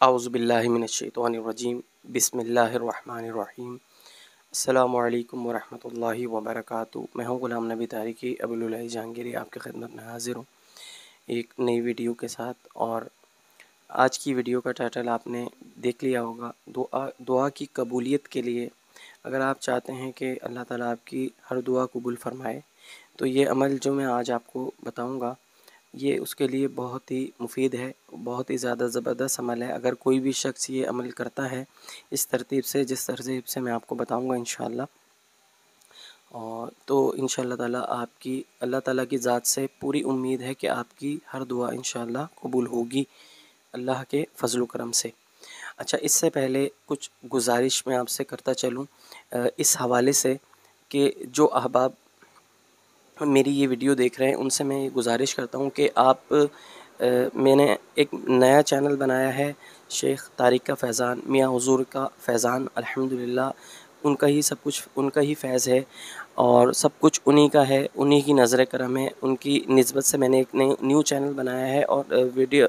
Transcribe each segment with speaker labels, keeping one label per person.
Speaker 1: औज़ुबिल्लाहि मिनश्शैतानिर्रजीम बिस्मिल्लाहिर्रहमानिर्रहीम अस्सलामु अलैकुम वरहमतुल्लाहि वबरकातुहू। मैं हूँ ग़ुलाम नबी तारिकी अबुल जहांगीरी आपकी खिदमत में हाज़िर हूँ एक नई वीडियो के साथ। और आज की वीडियो का टाइटल आपने देख लिया होगा, दुआ की कबूलियत के लिए। अगर आप चाहते हैं कि अल्लाह ताला आपकी हर दुआ कबूल फ़रमाए तो ये अमल जो मैं आज आपको बताऊँगा ये उसके लिए बहुत ही मुफीद है, बहुत ही ज़्यादा ज़बरदस्त अमल है। अगर कोई भी शख्स ये अमल करता है इस तरतीब से, जिस तरतीब से मैं आपको बताऊंगा इंशाअल्लाह, और तो इंशाअल्लाह ताला आपकी अल्लाह ताला की ज़ात से पूरी उम्मीद है कि आपकी हर दुआ इंशाअल्लाह कबूल होगी अल्लाह के फ़ज़ल करम से। अच्छा, इससे पहले कुछ गुजारिश मैं आपसे करता चलूँ इस हवाले से कि जो अहबाब मेरी ये वीडियो देख रहे हैं उनसे मैं ये गुजारिश करता हूँ कि आप मैंने एक नया चैनल बनाया है, शेख तारिक का फैज़ान, मियाँ हुज़ूर का फैज़ान। अल्हम्दुलिल्लाह उनका ही सब कुछ, उनका ही फैज़ है और सब कुछ उन्हीं का है, उन्हीं की नज़र करम है। उनकी निस्बत से मैंने एक न्यू चैनल बनाया है और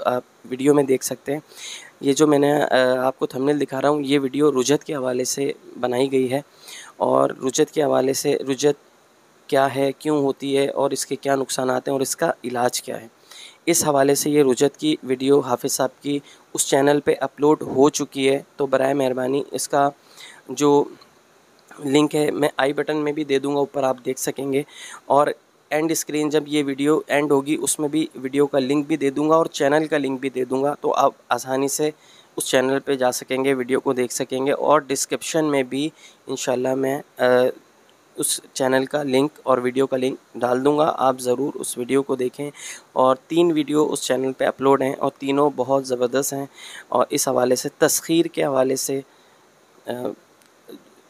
Speaker 1: आप वीडियो में देख सकते हैं। ये जो मैंने आपको थंबनेल दिखा रहा हूँ ये वीडियो रुजत के हवाले से बनाई गई है। और रुजत के हवाले से, रुजत क्या है, क्यों होती है और इसके क्या नुकसानात हैं और इसका इलाज क्या है, इस हवाले से ये रुजत की वीडियो हाफिज़ साहब की उस चैनल पे अपलोड हो चुकी है। तो बराए मेहरबानी इसका जो लिंक है मैं आई बटन में भी दे दूँगा, ऊपर आप देख सकेंगे। और एंड स्क्रीन जब ये वीडियो एंड होगी उसमें भी वीडियो का लिंक भी दे दूँगा और चैनल का लिंक भी दे दूँगा, तो आप आसानी से उस चैनल पे जा सकेंगे, वीडियो को देख सकेंगे। और डिस्क्रिप्शन में भी इंशाल्लाह मैं उस चैनल का लिंक और वीडियो का लिंक डाल दूँगा, आप ज़रूर उस वीडियो को देखें। और 3 वीडियो उस चैनल पे अपलोड हैं और तीनों बहुत ज़बरदस्त हैं। और इस हवाले से, तस्खीर के हवाले से,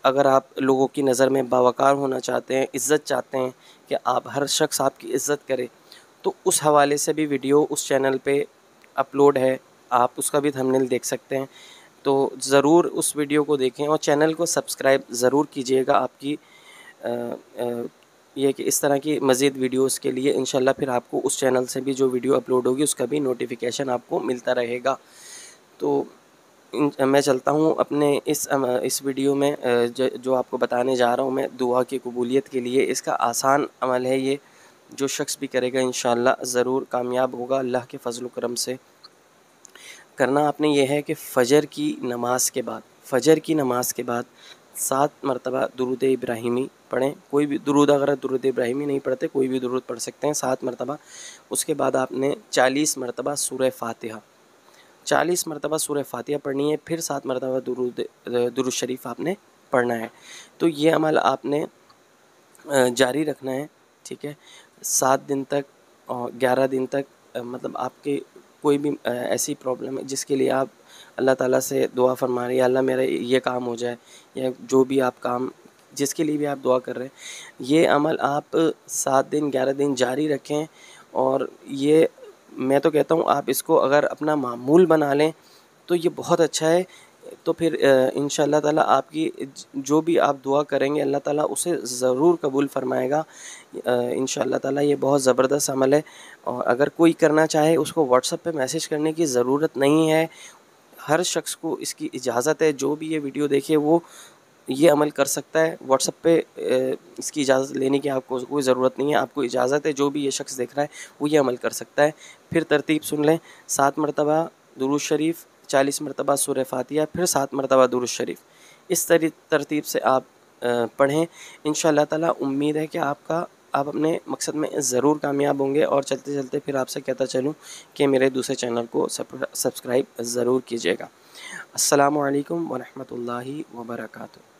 Speaker 1: अगर आप लोगों की नज़र में बावक़ार होना चाहते हैं, इज़्ज़त चाहते हैं कि आप हर शख्स आपकी इज़्ज़त करे, तो उस हवाले से भी वीडियो उस चैनल पे अपलोड है, आप उसका भी थंबनेल देख सकते हैं। तो ज़रूर उस वीडियो को देखें और चैनल को सब्सक्राइब ज़रूर कीजिएगा। आपकी ये कि इस तरह की मज़ीद वीडियोस के लिए इंशाल्लाह फिर आपको उस चैनल से भी जो वीडियो अपलोड होगी उसका भी नोटिफिकेशन आपको मिलता रहेगा। तो मैं चलता हूँ अपने इस वीडियो में, जो आपको बताने जा रहा हूँ मैं दुआ की कबूलियत के लिए। इसका आसान अमल है ये, जो शख्स भी करेगा इंशाल्लाह ज़रूर कामयाब होगा अल्लाह के फ़ज़ल करम से। करना आपने ये है कि फ़जर की नमाज के बाद, 7 मरतबा दुरूद इब्राहिमी पढ़ें। कोई भी दुरूद, अगर दुरूद इब्राहिमी नहीं पढ़ते कोई भी दुरूद पढ़ सकते हैं 7 मरतबा। उसके बाद आपने 40 मरतबा सूरह फ़ातिहा, 40 मरतबा सूरह फ़ातिहा पढ़नी है। फिर 7 मरतबा दुरूद शरीफ आपने पढ़ना है। तो ये अमल आपने जारी रखना है, ठीक है, 7 दिन तक और 11 दिन तक। मतलब आपके कोई भी ऐसी प्रॉब्लम है जिसके लिए आप अल्लाह ताला से दुआ फरमा रहे हैं, अल्लाह मेरा ये काम हो जाए, या जो भी आप काम जिसके लिए भी आप दुआ कर रहे हैं, ये अमल आप 7 दिन 11 दिन जारी रखें। और ये मैं तो कहता हूँ आप इसको अगर अपना मामूल बना लें तो ये बहुत अच्छा है। तो फिर इंशाअल्लाह ताला आपकी जो भी आप दुआ करेंगे अल्लाह ताला उसे ज़रूर कबूल फ़रमाएगा इंशाअल्लाह ताला। ये बहुत ज़बरदस्त अमल है और अगर कोई करना चाहे उसको व्हाट्सएप पे मैसेज करने की ज़रूरत नहीं है। हर शख्स को इसकी इजाज़त है, जो भी ये वीडियो देखे वो ये अमल कर सकता है। व्हाट्सएप पे इसकी इजाज़त लेने की आपको कोई ज़रूरत नहीं है, आपको इजाज़त है, जो भी ये शख्स देख रहा है वो ये अमल कर सकता है। फिर तरतीब सुन लें, 7 मरतबा दुरूद शरीफ, 40 मरतबा सूरह फ़ातिहा, फिर 7 मरतबा दुरूद शरीफ। इस तरतीब से आप पढ़ें। इंशाअल्लाह ताला उम्मीद है कि आप अपने मकसद में ज़रूर कामयाब होंगे। और चलते चलते फिर आपसे कहता चलूँ कि मेरे दूसरे चैनल को सब्सक्राइब ज़रूर कीजिएगा। अस्सलामु अलैकुम व रहमतुल्लाहि व बरकातुहू।